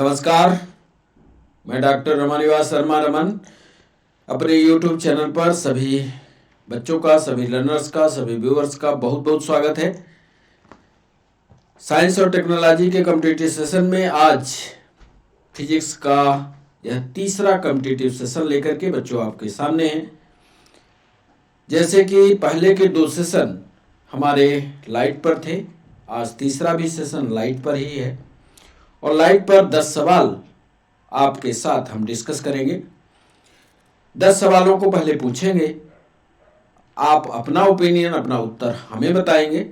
नमस्कार, मैं डॉक्टर रमानिवास शर्मा रमन अपने यूट्यूब चैनल पर सभी बच्चों का, सभी लर्नर्स का, सभी व्यूअर्स का बहुत बहुत स्वागत है। साइंस और टेक्नोलॉजी के कॉम्पिटिटिव सेशन में आज फिजिक्स का यह तीसरा कॉम्पिटिटिव सेशन लेकर के बच्चों आपके सामने हैं। जैसे कि पहले के 2 सेशन हमारे लाइट पर थे, आज तीसरा भी सेशन लाइट पर ही है और लाइट पर 10 सवाल आपके साथ हम डिस्कस करेंगे। 10 सवालों को पहले पूछेंगे, आप अपना ओपिनियन, अपना उत्तर हमें बताएंगे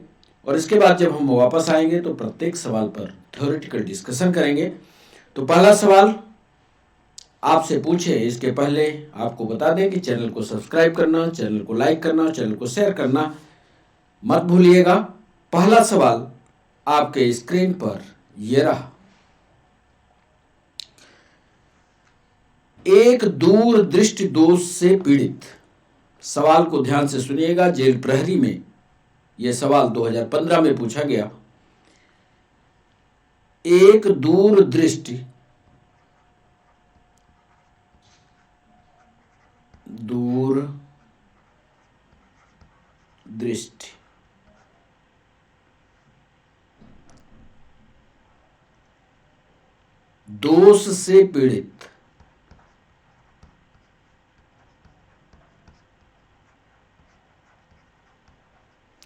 और इसके बाद जब हम वापस आएंगे तो प्रत्येक सवाल पर थ्योरेटिकल डिस्कशन करेंगे। तो पहला सवाल आपसे पूछे इसके पहले आपको बता दें कि चैनल को सब्सक्राइब करना, चैनल को लाइक करना, चैनल को शेयर करना मत भूलिएगा। पहला सवाल आपके स्क्रीन पर यह रहा। एक दूरदृष्टि दोष से पीड़ित, सवाल को ध्यान से सुनिएगा, जेल प्रहरी में यह सवाल 2015 में पूछा गया। एक दूरदृष्टि दोष से पीड़ित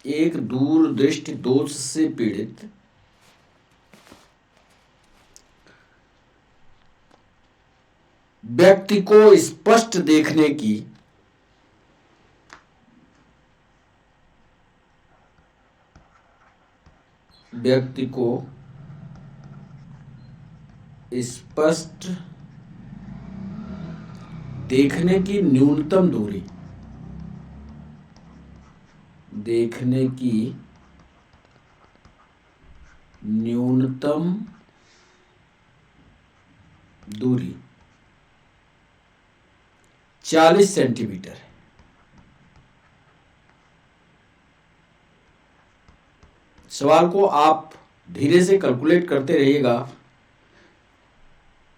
एक दूरदृष्टि दोष से पीड़ित व्यक्ति को स्पष्ट देखने की न्यूनतम दूरी देखने की न्यूनतम दूरी 40 सेंटीमीटर है। सवाल को आप धीरे से कैलकुलेट करते रहिएगा।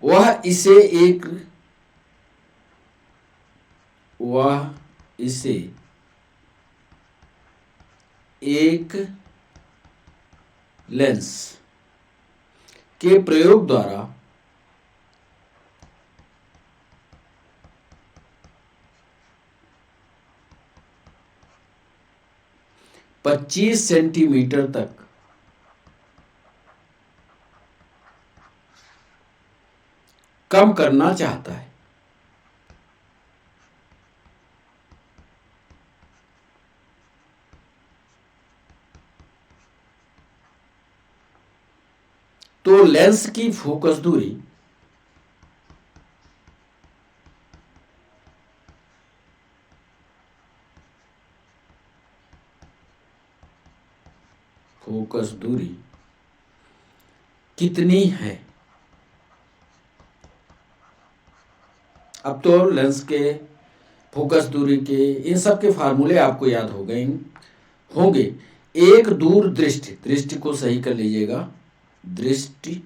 वह इसे एक लेंस के प्रयोग द्वारा 25 सेंटीमीटर तक कम करना चाहता है। तो लेंस की फोकस दूरी कितनी है? अब तो लेंस के फोकस दूरी के इन सब के फार्मूले आपको याद हो गए होंगे। एक दूरदृष्टि, दृष्टि को सही कर लीजिएगा, दृष्टि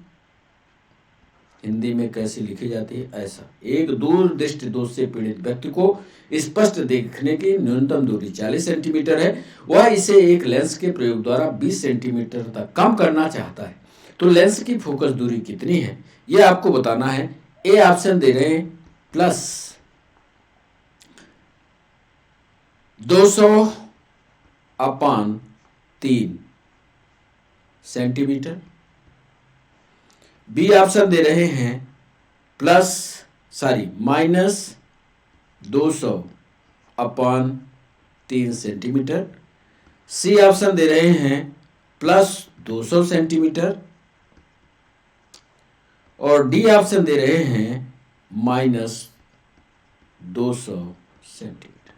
हिंदी में कैसे लिखी जाती है, ऐसा। एक दूरदृष्टि दोष से पीड़ित व्यक्ति को स्पष्ट देखने की न्यूनतम दूरी 40 सेंटीमीटर है। वह इसे एक लेंस के प्रयोग द्वारा 20 सेंटीमीटर तक कम करना चाहता है। तो लेंस की फोकस दूरी कितनी है यह आपको बताना है। ए ऑप्शन दे रहे हैं प्लस 200/3 सेंटीमीटर। बी ऑप्शन दे रहे हैं माइनस 200/3 सेंटीमीटर। सी ऑप्शन दे रहे हैं प्लस 200 सेंटीमीटर और डी ऑप्शन दे रहे हैं माइनस 200 सेंटीमीटर।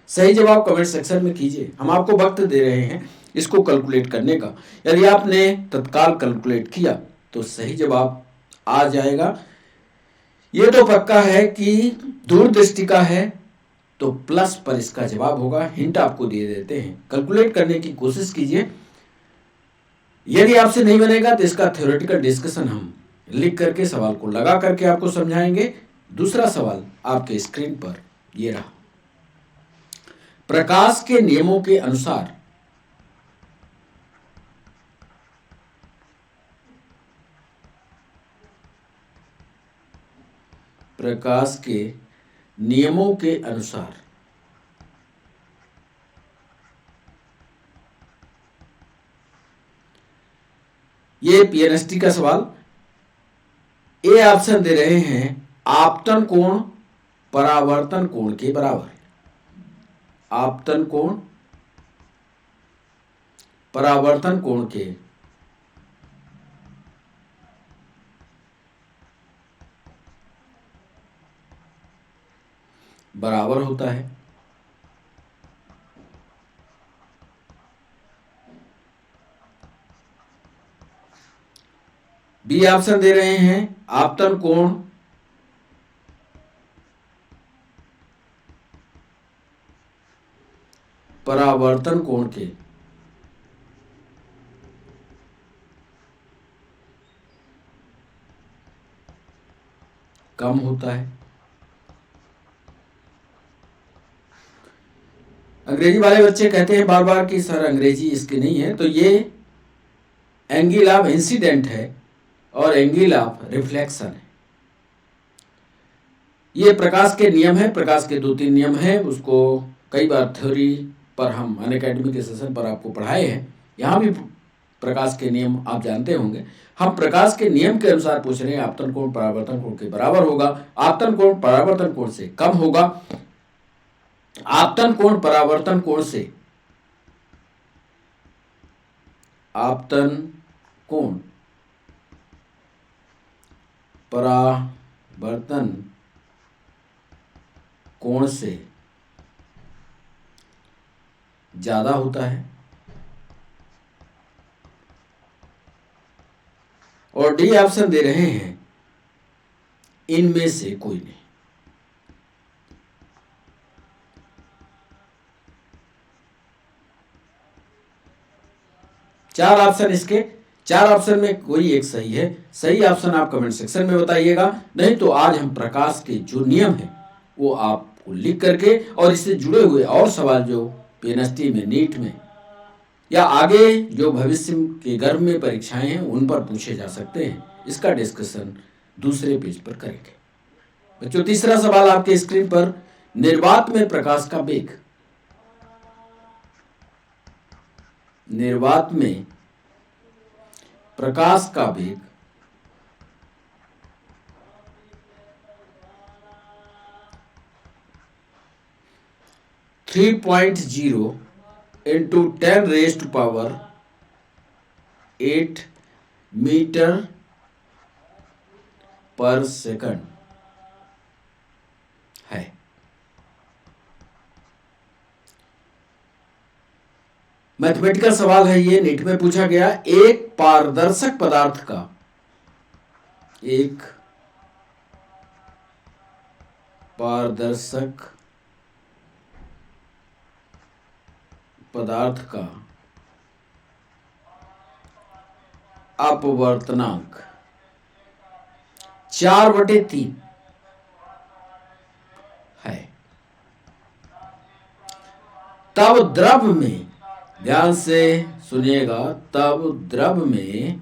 सही जवाब कमेंट सेक्शन में कीजिए। हम आपको वक्त दे रहे हैं इसको कैलकुलेट करने का। यदि आपने तत्काल कैलकुलेट किया तो सही जवाब आ जाएगा। ये तो पक्का है कि दूरदृष्टि का है तो प्लस पर इसका जवाब होगा। हिंट आपको दे देते हैं, कैलकुलेट करने की कोशिश कीजिए। यदि आपसे नहीं बनेगा तो इसका थ्योरेटिकल डिस्कशन हम लिख करके सवाल को लगा करके आपको समझाएंगे। दूसरा सवाल आपके स्क्रीन पर ये रहा। प्रकाश के नियमों के अनुसार प्रकाश के नियमों के अनुसार ये पीएनएसटी का सवाल। ए ऑप्शन दे रहे हैं आपतन कोण परावर्तन कोण के बराबर। आपतन कोण परावर्तन कोण के बराबर होता है। बी ऑप्शन दे रहे हैं आपतन कोण परावर्तन कोण के कम होता है। अंग्रेजी वाले बच्चे कहते हैं बार बार कि सर अंग्रेजी इसकी नहीं है, तो ये एंगल ऑफ इंसिडेंट है और एंगल ऑफ रिफ्लेक्शन है। ये प्रकाश के नियम है। प्रकाश के 2-3 नियम हैं, उसको कई बार थ्योरी पर हम अनअकैडमी के सेशन पर आपको पढ़ाए हैं। यहाँ भी प्रकाश के नियम आप जानते होंगे। हम प्रकाश के नियम के अनुसार पूछ रहे हैं आपतन कोण परावर्तन कोण के बराबर होगा, आपतन कोण परावर्तन कोण से कम होगा, आपतन कोण परावर्तन कोण से आपतन कोण परावर्तन कोण से ज्यादा होता है। और डी ऑप्शन दे रहे हैं इनमें से कोई नहीं। चार ऑप्शन इसके, 4 ऑप्शन में कोई एक सही है। सही ऑप्शन आप कमेंट सेक्शन में बताइएगा, नहीं तो आज हम प्रकाश के जो नियम है वो आपको लिख करके और इससे जुड़े हुए और सवाल जो पीएनएसटी में, नीट में या आगे जो भविष्य के गर्भ में परीक्षाएं हैं उन पर पूछे जा सकते हैं, इसका डिस्कशन दूसरे पेज पर करेंगे। बच्चों, तीसरा सवाल आपके स्क्रीन पर, निर्वात में प्रकाश का वेग। निर्वात में प्रकाश का वेग 3.0 into 10⁸ मीटर पर सेकंड है। मैथमेटिकल सवाल है ये, नीट में पूछा गया। एक पारदर्शक पदार्थ का, एक पारदर्शक पदार्थ का अपवर्तनांक 4/3 है, तब द्रव में, ध्यान से सुनिएगा, तब द्रव में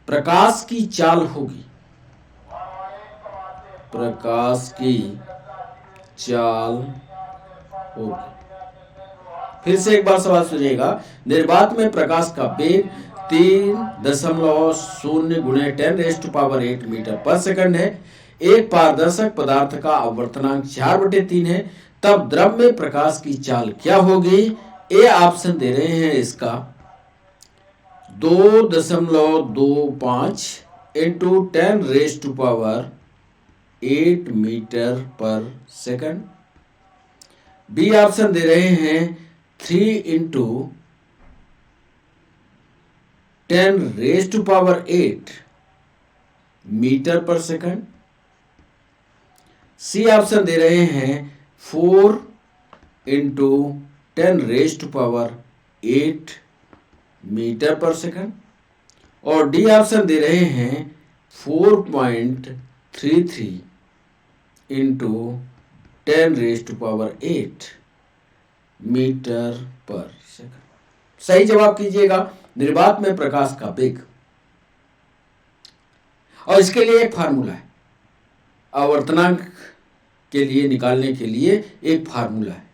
प्रकाश की चाल होगी, प्रकाश की चाल होगी। फिर से एक बार सवाल सुनिएगा। निर्वात में प्रकाश का वेग 3.0 × 10⁸ मीटर पर सेकंड है। एक पारदर्शक पदार्थ का अपवर्तनांक 4/3 है, तब द्रव में प्रकाश की चाल क्या होगी? ए ऑप्शन दे रहे हैं इसका 2.25 × 10⁸ मीटर पर सेकंड। बी ऑप्शन दे रहे हैं 3 × 10⁸ मीटर पर सेकंड। सी ऑप्शन दे रहे हैं 4 × 10⁸ मीटर पर सेकंड। और डी ऑप्शन दे रहे हैं 4.33 इंटू 10⁸ मीटर पर सेकंड। सही जवाब कीजिएगा निर्वात में प्रकाश का वेग। और इसके लिए एक फार्मूला है, आवर्तनांक के लिए निकालने के लिए एक फार्मूला है।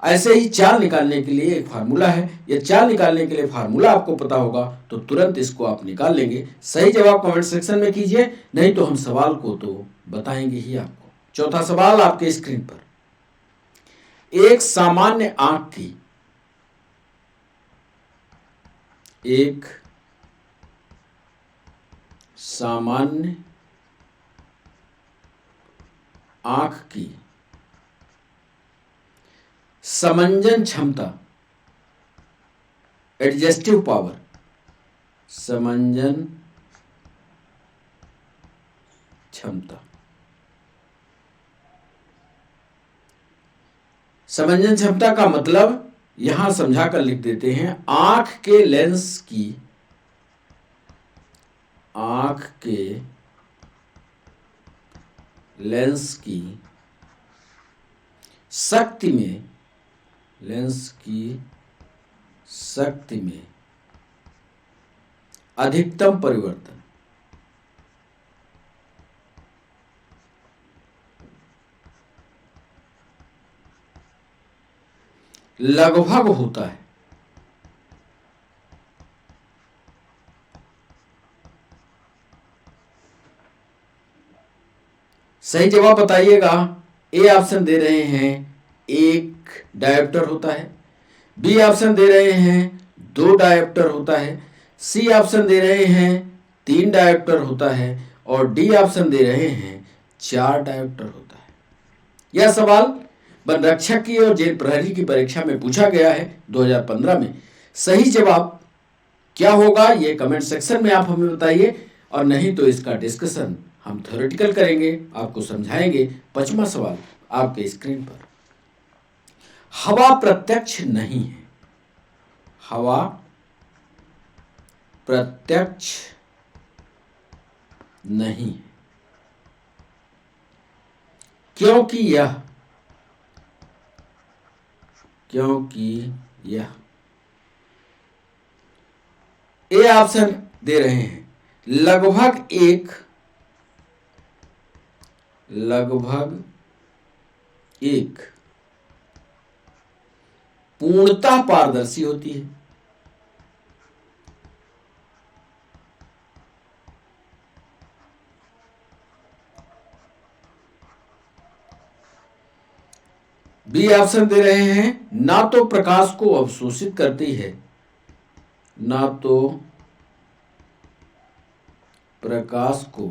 ऐसे ही चाल निकालने के लिए एक फार्मूला है। ये चाल निकालने के लिए फार्मूला आपको पता होगा तो तुरंत इसको आप निकाल लेंगे। सही जवाब कमेंट सेक्शन में कीजिए, नहीं तो हम सवाल को तो बताएंगे ही आपको। चौथा सवाल आपके स्क्रीन पर, एक सामान्य आंख की समंजन क्षमता, एडजस्टिव पावर, समंजन क्षमता का मतलब यहां समझा कर लिख देते हैं, आंख के लेंस की शक्ति में अधिकतम परिवर्तन लगभग होता है। सही जवाब बताइएगा। ए ऑप्शन दे रहे हैं 1 डायोप्टर होता है, बी ऑप्शन दे रहे हैं 2 डायोप्टर होता है, सी ऑप्शन दे रहे हैं 3 डायोप्टर होता है और डी ऑप्शन दे रहे हैं 4 डायोप्टर होता है। यह सवाल वन रक्षक की और जेल प्रहरी की परीक्षा में पूछा गया है 2015 में। सही जवाब क्या होगा ये कमेंट सेक्शन में आप हमें बताइए, और नहीं तो इसका डिस्कशन हम थ्योरेटिकल करेंगे, आपको समझाएंगे। 5वां सवाल आपके स्क्रीन पर, हवा प्रत्यक्ष नहीं है। हवा प्रत्यक्ष नहीं है क्योंकि यह ए ऑप्शन दे रहे हैं लगभग एक पूर्णतः पारदर्शी होती है। बी ऑप्शन दे रहे हैं ना तो प्रकाश को अवशोषित करती है, ना तो प्रकाश को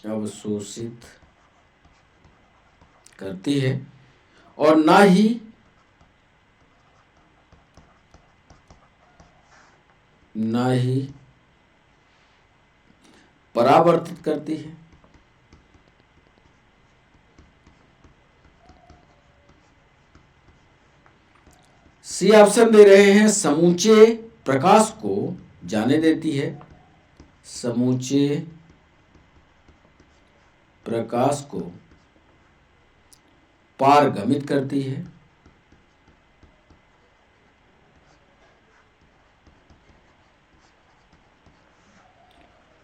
अवशोषित करती है और ना ही परावर्तित करती है। सी ऑप्शन दे रहे हैं समूचे प्रकाश को जाने देती है, समूचे प्रकाश को पारगमित करती है।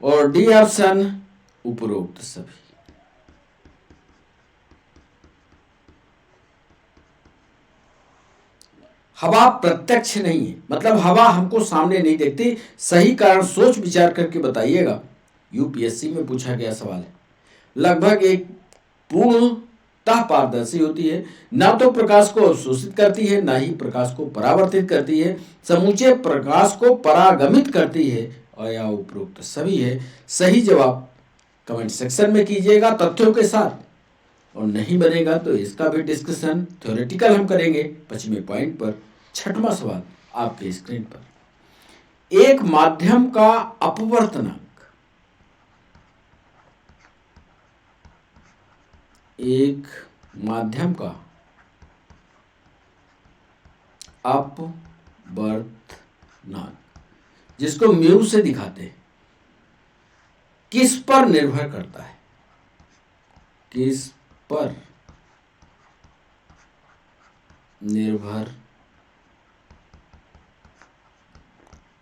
और डी ऑप्शन उपरोक्त सभी। हवा प्रत्यक्ष नहीं है, मतलब हवा हमको सामने नहीं देखती। सही कारण सोच विचार करके बताइएगा, यूपीएससी में पूछा गया सवाल है। लगभग एक पूर्णतः पारदर्शी होती है, ना तो प्रकाश को अवशोषित करती है, ना ही प्रकाश को परावर्तित करती है, समूचे प्रकाश को परागमित करती है और या उपरोक्त सभी है। सही जवाब कमेंट सेक्शन में कीजिएगा तथ्यों के साथ, और नहीं बनेगा तो इसका भी डिस्कशन थ्योरेटिकल हम करेंगे 5वें पॉइंट पर। 6वां सवाल आपके स्क्रीन पर, एक माध्यम का अपवर्तनांक, एक माध्यम का अपवर्तनांक, जिसको म्यू से दिखाते हैं, किस पर निर्भर करता है? किस पर निर्भर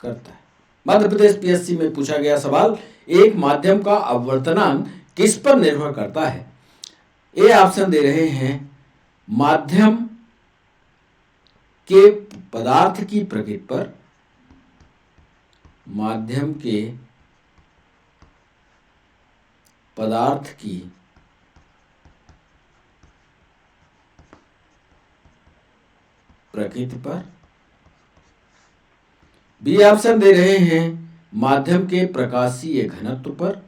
करता है? मध्य प्रदेश पीएससी में पूछा गया सवाल, एक माध्यम का अपवर्तनांक किस पर निर्भर करता है? ए ऑप्शन दे रहे हैं माध्यम के पदार्थ की प्रकृति पर, माध्यम के पदार्थ की प्रकृति पर। बी ऑप्शन दे रहे हैं माध्यम के प्रकाशीय घनत्व पर।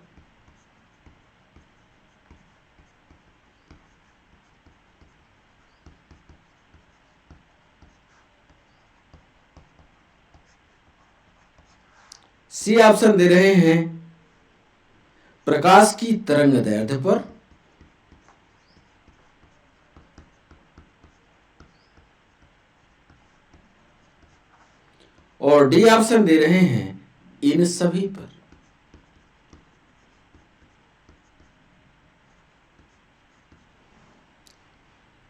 सी ऑप्शन दे रहे हैं प्रकाश की तरंगदैर्ध्य पर। और डी ऑप्शन दे रहे हैं इन सभी पर।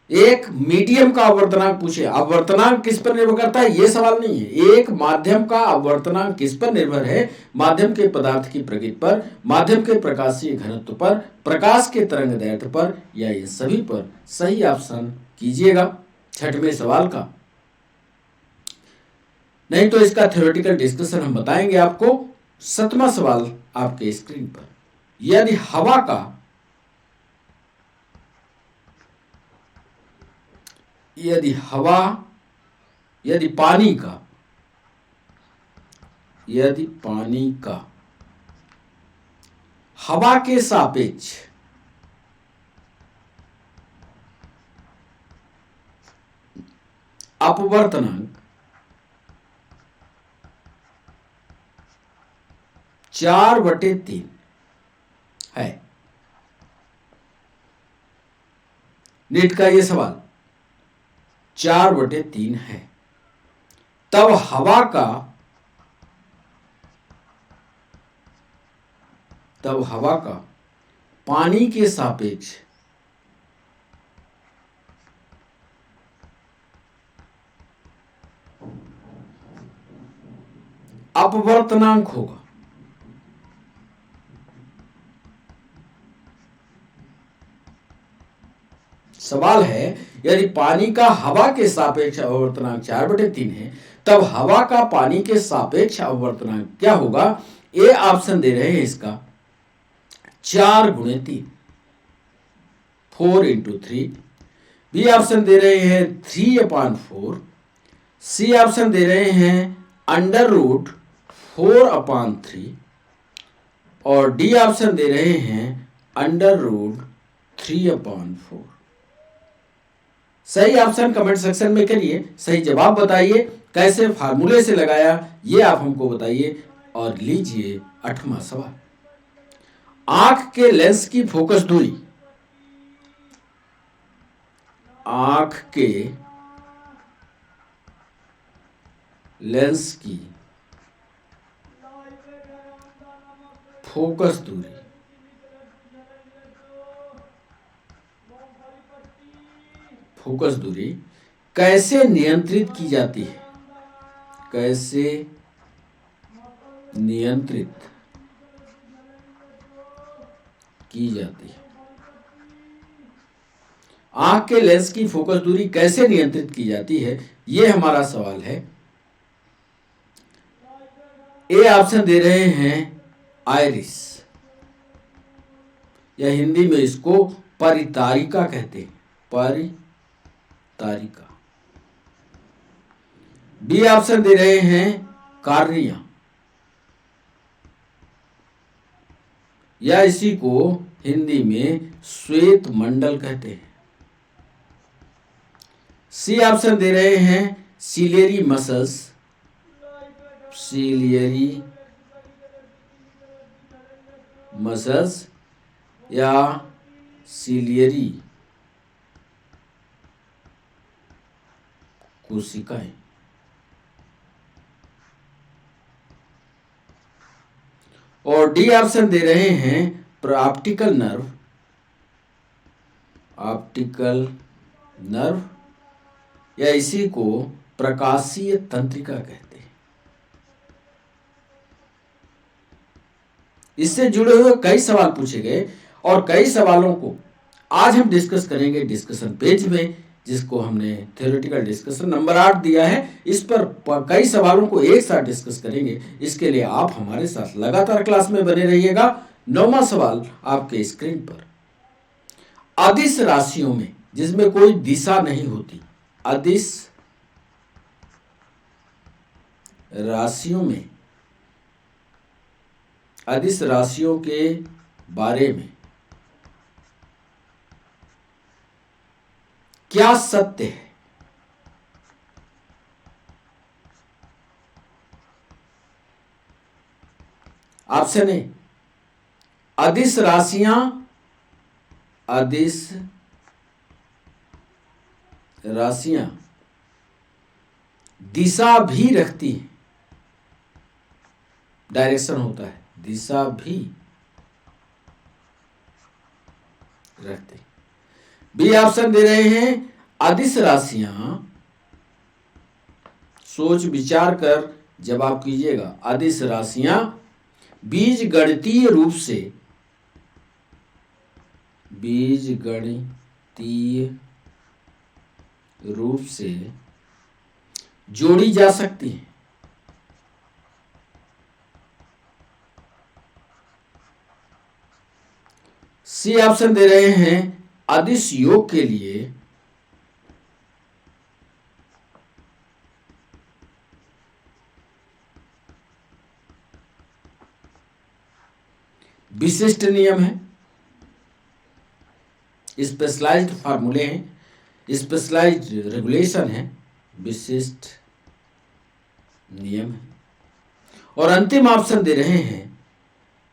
एक मीडियम का अपवर्तनांक पूछे, अपवर्तनांक किस पर निर्भर करता है यह सवाल नहीं है। एक माध्यम का अपवर्तनांक किस पर निर्भर है? माध्यम के पदार्थ की प्रकृति पर, माध्यम के प्रकाशीय घनत्व पर, प्रकाश के तरंगदैर्ध्य पर, या इन सभी पर। सही ऑप्शन कीजिएगा 6वें सवाल का। नहीं तो इसका थ्योरेटिकल डिस्कशन हम बताएंगे आपको। 7वां सवाल आपके स्क्रीन पर, यदि हवा का, यदि पानी का, यदि पानी का हवा के सापेक्ष अपवर्तनांक 4/3 है, नीट का ये सवाल 4/3 है, तब हवा का पानी के सापेक्ष अपवर्तनांक होगा। सवाल है, यदि पानी का हवा के सापेक्ष अपवर्तनांक 4/3 है, तब हवा का पानी के सापेक्ष अपवर्तनांक क्या होगा? ए ऑप्शन दे रहे हैं इसका 4×3, 4×3। बी ऑप्शन दे रहे हैं 3/4। सी ऑप्शन दे रहे हैं √4/3 और डी ऑप्शन दे रहे हैं √3/4। सही ऑप्शन कमेंट सेक्शन में करिए, सही जवाब बताइए, कैसे फार्मूले से लगाया ये आप हमको बताइए। और लीजिए 8वां सवाल, आंख के लेंस की फोकस दूरी, आंख के लेंस की फोकस दूरी कैसे नियंत्रित की जाती है? कैसे नियंत्रित की जाती है? आंख के लेंस की फोकस दूरी कैसे नियंत्रित की जाती है, यह हमारा सवाल है। ए ऑप्शन दे रहे हैं आइरिस, या हिंदी में इसको परितारिका कहते हैं, परितारिका। बी ऑप्शन दे रहे हैं कार्निया, या इसी को हिंदी में श्वेत मंडल कहते हैं। सी ऑप्शन दे रहे हैं सिलियरी मसल्स, सिलियरी मसल्स या सिलियरी कोशिकाएं। और डी ऑप्शन दे रहे हैं ऑप्टिकल नर्व, ऑप्टिकल नर्व या इसी को प्रकाशीय तंत्रिका कहते हैं। इससे जुड़े हुए कई सवाल पूछे गए और कई सवालों को आज हम डिस्कस करेंगे डिस्कशन पेज में, जिसको हमने थ्योरेटिकल डिस्कशन नंबर 8 दिया है। इस पर कई सवालों को एक साथ डिस्कस करेंगे। इसके लिए आप हमारे साथ लगातार क्लास में बने रहिएगा। 9वां सवाल आपके स्क्रीन पर, अदिश राशियों में जिसमें कोई दिशा नहीं होती, अदिश राशियों में, अदिश राशियों के बारे में क्या सत्य है? ऑप्शन ए, अदिश राशियां, अदिश राशियां दिशा भी रखती हैं, डायरेक्शन होता है, दिशा भी रखते। बी ऑप्शन दे रहे हैं, अदिश राशियां, सोच विचार कर जवाब कीजिएगा, अदिश राशियां बीज गणितीय रूप से, बीज गणितीय रूप से जोड़ी जा सकती हैं। सी ऑप्शन दे रहे हैं, अदिश योग के लिए विशिष्ट नियम है, स्पेशलाइज्ड फार्मूले हैं, स्पेशलाइज्ड रेगुलेशन है, विशिष्ट नियम है। और अंतिम ऑप्शन दे रहे हैं,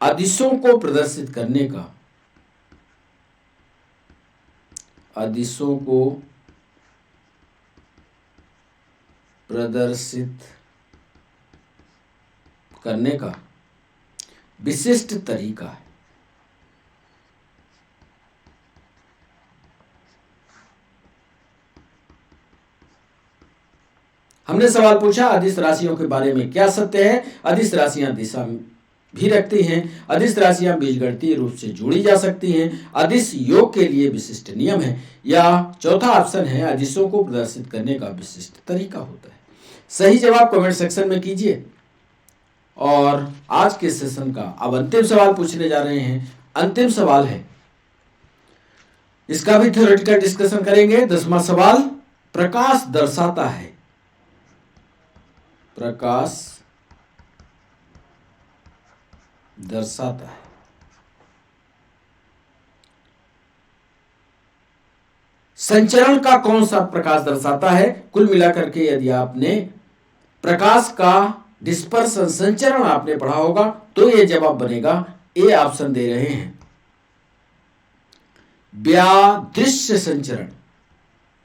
अदिशों को प्रदर्शित करने का, अदिशों को प्रदर्शित करने का विशिष्ट तरीका है। हमने सवाल पूछा, अदिश राशियों के बारे में क्या सत्य है? अदिश राशियां दिशा भी रखती हैं, अदिश राशियां बीजगणितीय रूप से जोड़ी जा सकती हैं, अदिश योग के लिए विशिष्ट नियम है, या चौथा ऑप्शन है, अदिशों को प्रदर्शित करने का विशिष्ट तरीका होता है। सही जवाब कमेंट सेक्शन में कीजिए। और आज के सेशन का अब अंतिम सवाल पूछने जा रहे हैं। अंतिम सवाल है, इसका भी थ्योरेटिकल डिस्कशन करेंगे। 10वां सवाल, प्रकाश दर्शाता है, प्रकाश दर्शाता है संचरण का कौन सा प्रकाश दर्शाता है? कुल मिलाकर के यदि आपने प्रकाश का डिस्पर्सन, संचरण आपने पढ़ा होगा तो यह जवाब बनेगा। ए ऑप्शन दे रहे हैं, व्यादृश्य संचरण,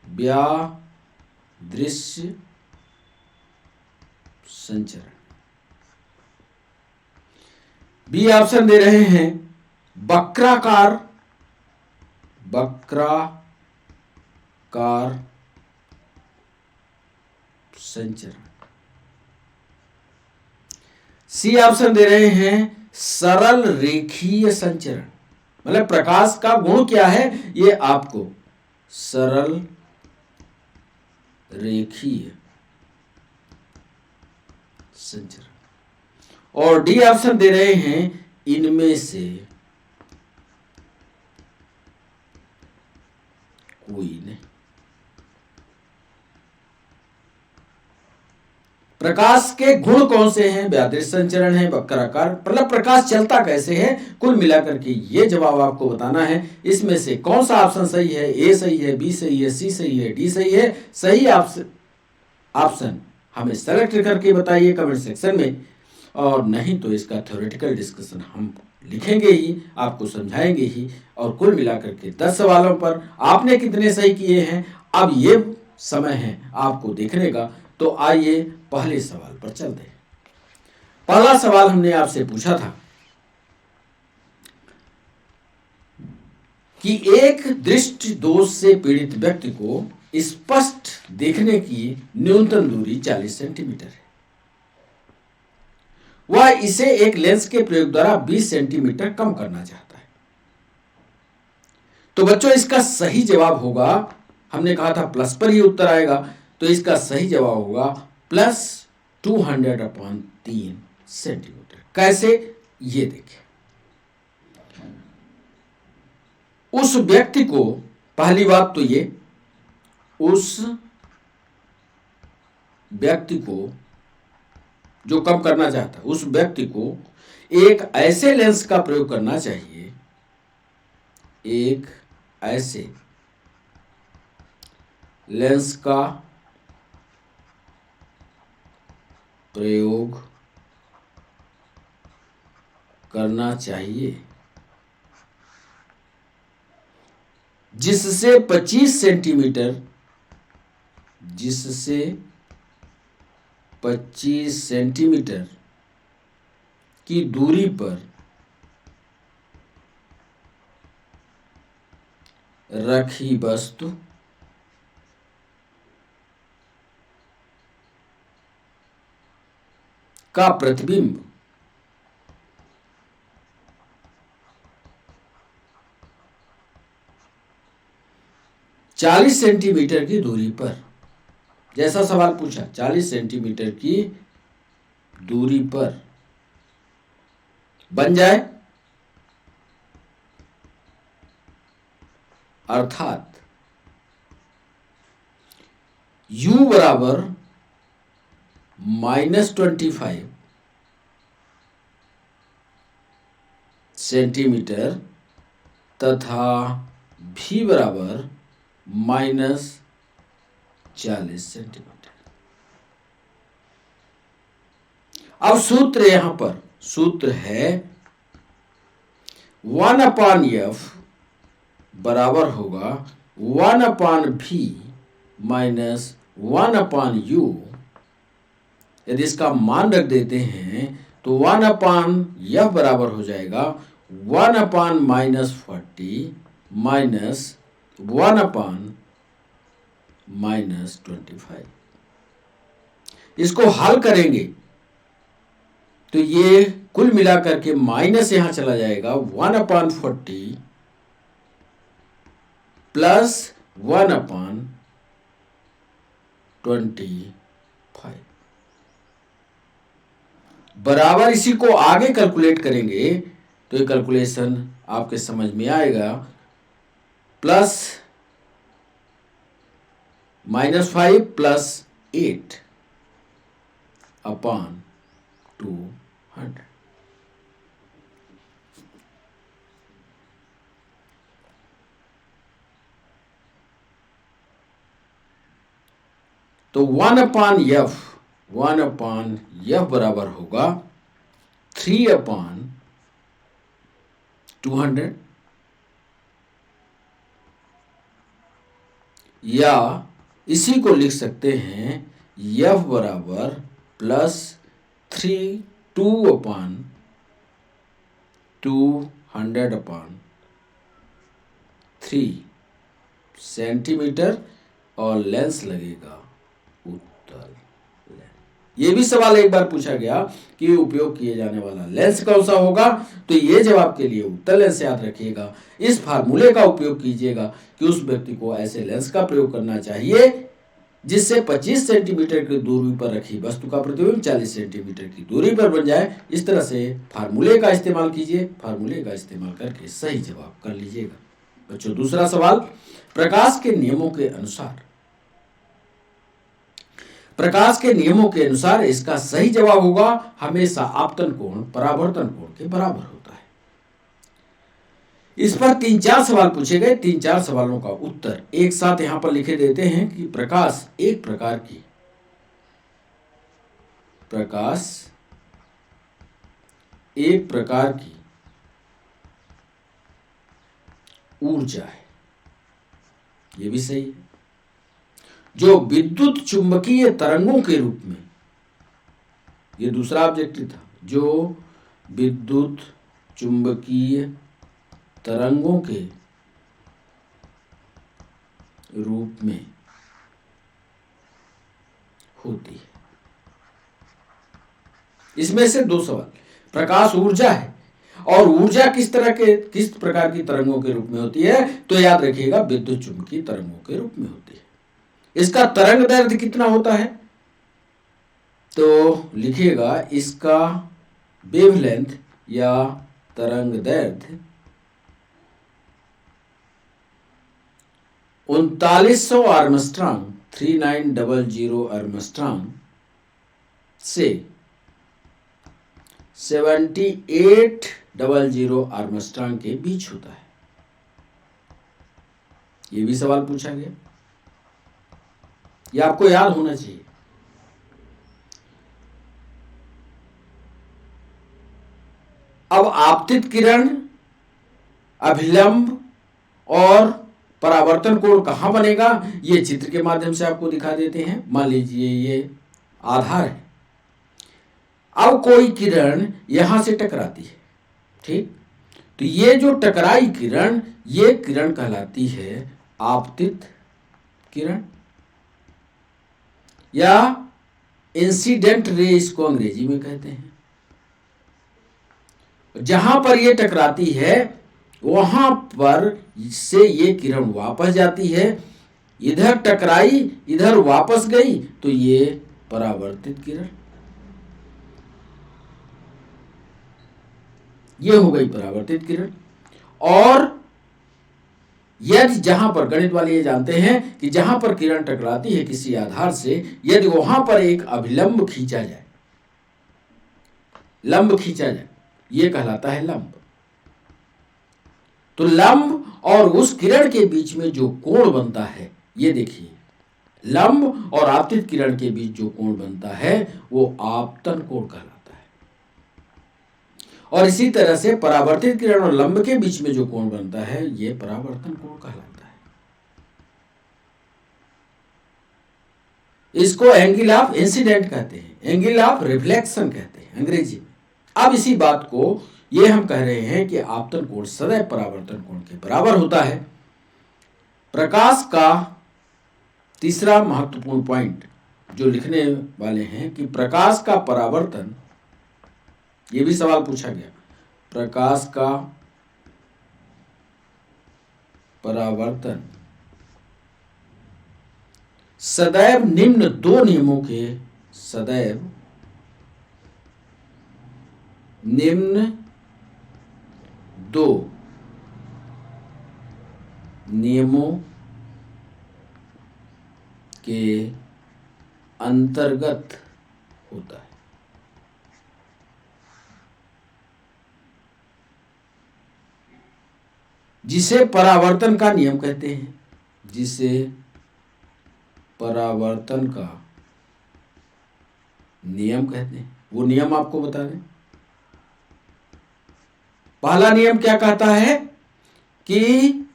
व्यादृश्य संचरण। बी ऑप्शन दे रहे हैं, वक्राकार, वक्राकार संचरण। सी ऑप्शन दे रहे हैं, सरल रेखीय संचरण। मतलब प्रकाश का गुण क्या है ये आपको सरल रेखीय संचरण। और डी ऑप्शन दे रहे हैं, इनमें से कोई नहीं। प्रकाश के गुण कौन से हैं? व्यादृश्य संचरण है, वक्राकार, मतलब प्रकाश चलता कैसे है। कुल मिलाकर के ये जवाब आपको बताना है। इसमें से कौन सा ऑप्शन सही है? ए सही है, बी सही है, सी सही है, डी सही है। सही ऑप्शन हमें सेलेक्ट करके बताइए कमेंट सेक्शन में, और नहीं तो इसका थ्योरेटिकल डिस्कशन हम लिखेंगे ही, आपको समझाएंगे ही। और कुल मिलाकर के 10 सवालों पर आपने कितने सही किए हैं, अब ये समय है आपको देखने का। तो आइए पहले सवाल पर चलते हैं। पहला सवाल हमने आपसे पूछा था कि एक दृष्टि दोष से पीड़ित व्यक्ति को स्पष्ट देखने की न्यूनतम दूरी 40 सेंटीमीटर है। वह इसे एक लेंस के प्रयोग द्वारा 20 सेंटीमीटर कम करना चाहता है। तो बच्चों इसका सही जवाब होगा, हमने कहा था प्लस पर ही उत्तर आएगा, तो इसका सही जवाब होगा प्लस 200/3 सेंटीमीटर। कैसे, ये देखिए। उस व्यक्ति को, पहली बात तो ये, उस व्यक्ति को जो कम करना चाहता है, उस व्यक्ति को एक ऐसे लेंस का प्रयोग करना चाहिए, एक ऐसे लेंस का प्रयोग करना चाहिए जिससे 25 सेंटीमीटर की दूरी पर रखी वस्तु का प्रतिबिंब 40 सेंटीमीटर की दूरी पर, जैसा सवाल पूछा, 40 सेंटीमीटर की दूरी पर बन जाए, अर्थात u बराबर -25 सेंटीमीटर तथा v बराबर -40 सेंटीमीटर। अब सूत्र, यहां पर सूत्र है 1/f बराबर होगा 1/v माइनस 1/u। यदि इसका मान रख देते हैं तो 1/f बराबर हो जाएगा 1/-40 माइनस 1/-25। इसको हल करेंगे तो ये कुल मिलाकर के माइनस यहां चला जाएगा 1/40 प्लस 1/25 बराबर। इसी को आगे कैलकुलेट करेंगे तो ये कैलकुलेशन आपके समझ में आएगा, प्लस -5 प्लस 8/200। तो 1/f बराबर होगा 3/200, या इसी को लिख सकते हैं f बराबर प्लस 2/3 सेंटीमीटर और लेंस लगेगा उत्तल लेंस। ये भी सवाल एक बार पूछा गया कि उपयोग किए जाने वाला लेंस कौन सा होगा, तो ये जवाब के लिए उत्तल लेंस याद रखिएगा। इस फार्मूले का उपयोग कीजिएगा कि उस व्यक्ति को ऐसे लेंस का प्रयोग करना चाहिए जिससे 25 सेंटीमीटर की दूरी पर रखी वस्तु का प्रतिबिंब 40 सेंटीमीटर की दूरी पर बन जाए। इस तरह से फार्मूले का इस्तेमाल कीजिए, फार्मूले का इस्तेमाल करके सही जवाब कर लीजिएगा। बच्चों दूसरा सवाल, प्रकाश के नियमों के अनुसार इसका सही जवाब होगा हमेशा आपतन कोण परावर्तन कोण के बराबर होता है। इस पर 3-4 सवाल पूछे गए, 3-4 सवालों का उत्तर एक साथ यहां पर लिखे देते हैं कि प्रकाश एक प्रकार की ऊर्जा है, ये भी सही है, जो विद्युत चुंबकीय तरंगों के रूप में, ये दूसरा ऑब्जेक्टिव था, जो विद्युत चुंबकीय तरंगों के रूप में होती है। इसमें से दो सवाल, प्रकाश ऊर्जा है और ऊर्जा किस प्रकार की तरंगों के रूप में होती है, तो याद रखिएगा विद्युत चुंबकीय तरंगों के रूप में होती है। इसका तरंग दैर्ध्य कितना होता है, तो लिखिएगा इसका वेवलेंथ या तरंग दैर्ध्य 3900 आर्मस्ट्रांग 3900 आर्मस्ट्रांग से 7800 आर्मस्ट्रांग के बीच होता है। ये भी सवाल पूछा गया, ये आपको याद होना चाहिए। अब आपतित किरण, अभिलंब और परावर्तन कोण कहां बनेगा, ये चित्र के माध्यम से आपको दिखा देते हैं। मान लीजिए ये आधार है, अब कोई किरण यहां से टकराती है, ठीक, तो ये जो टकराई किरण, ये किरण कहलाती है आपतित किरण या इंसिडेंट रे, इसको अंग्रेजी में कहते हैं। जहां पर ये टकराती है वहां पर से ये किरण वापस जाती है, इधर टकराई इधर वापस गई, तो ये परावर्तित किरण, ये हो गई परावर्तित किरण। और यदि जहां पर, गणित वाले ये जानते हैं कि जहां पर किरण टकराती है किसी आधार से, यदि वहां पर एक अभिलंब खींचा जाए, लंब खींचा जाए, ये कहलाता है लंब। तो लंब और उस किरण के बीच में जो कोण बनता है, ये देखिए, लंब और आपतित किरण के बीच जो कोण बनता है वो आपतन कोण कहलाता है। और इसी तरह से परावर्तित किरण और लंब के बीच में जो कोण बनता है, ये परावर्तन कोण कहलाता है। इसको एंगल ऑफ इंसिडेंट कहते हैं, एंगल ऑफ रिफ्लेक्शन कहते हैं अंग्रेजी में। अब इसी बात को ये हम कह रहे हैं कि आपतन कोण सदैव परावर्तन कोण के बराबर होता है। प्रकाश का तीसरा महत्वपूर्ण पॉइंट जो लिखने वाले हैं कि प्रकाश का परावर्तन, ये भी सवाल पूछा गया, प्रकाश का परावर्तन सदैव निम्न दो नियमों के, सदैव निम्न दो नियमों के अंतर्गत होता है। जिसे परावर्तन का नियम कहते हैं, जिसे परावर्तन का नियम कहते हैं। वो नियम आपको बता दें। पहला नियम क्या कहता है कि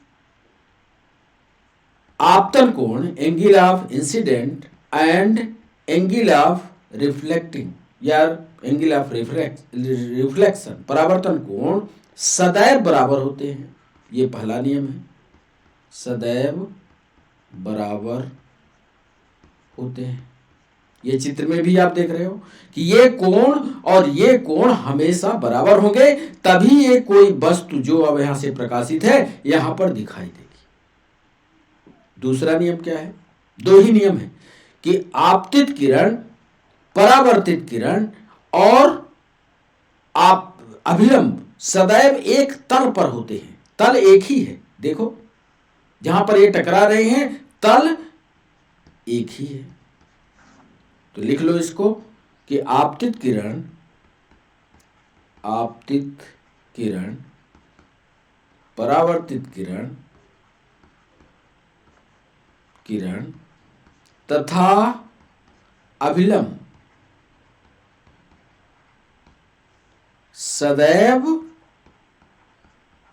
आपतन कोण, angle of incident and angle of reflecting या एंगल ऑफ रिफ्लेक्शन, परावर्तन कोण सदैव बराबर होते हैं। ये पहला नियम है, सदैव बराबर होते हैं। ये चित्र में भी आप देख रहे हो कि ये कोण और ये कोण हमेशा बराबर होंगे, तभी ये कोई वस्तु जो अब यहां से प्रकाशित है यहां पर दिखाई देगी। दूसरा नियम क्या है, दो ही नियम है कि आपतित किरण, परावर्तित किरण और आप अभिलंब सदैव एक तल पर होते हैं। तल एक ही है, देखो जहां पर ये टकरा रहे हैं तल एक ही है। तो लिख लो इसको कि आपतित किरण, आपतित किरण, परावर्तित किरण, किरण तथा अभिलंब सदैव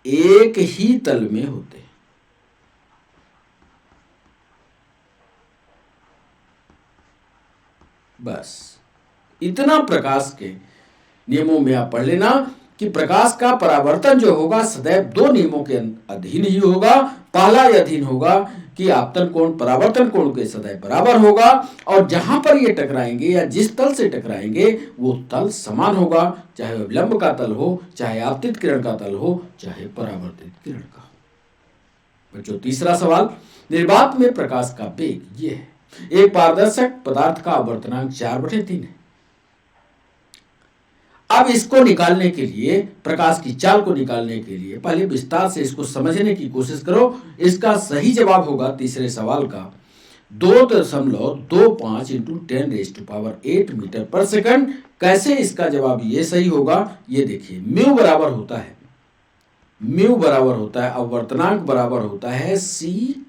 एक ही तल में होते हैं। बस इतना प्रकाश के नियमों में आप पढ़ लेना कि प्रकाश का परावर्तन जो होगा सदैव दो नियमों के अधीन ही होगा। पहला अधीन होगा कि आपतन कोण परावर्तन कोण के सदैव बराबर होगा और जहां पर ये टकराएंगे या जिस तल से टकराएंगे वो तल समान होगा, चाहे वह विलंब का तल हो, चाहे आपतित किरण का तल हो, चाहे परावर्तित किरण का हो। बच्चों तीसरा सवाल, निर्वात में प्रकाश का वेग ये है। एक पारदर्शक पदार्थ का आवर्तनांक 4/3 है। अब इसको निकालने के लिए, प्रकाश की चाल को निकालने के लिए पहले विस्तार से इसको समझने की कोशिश करो। इसका सही जवाब होगा तीसरे सवाल का 2.25 इंटू 10⁸ मीटर पर सेकंड। कैसे इसका जवाब ये सही होगा, ये देखिए। म्यू बराबर होता है अवर्तनांक बराबर होता है c/v।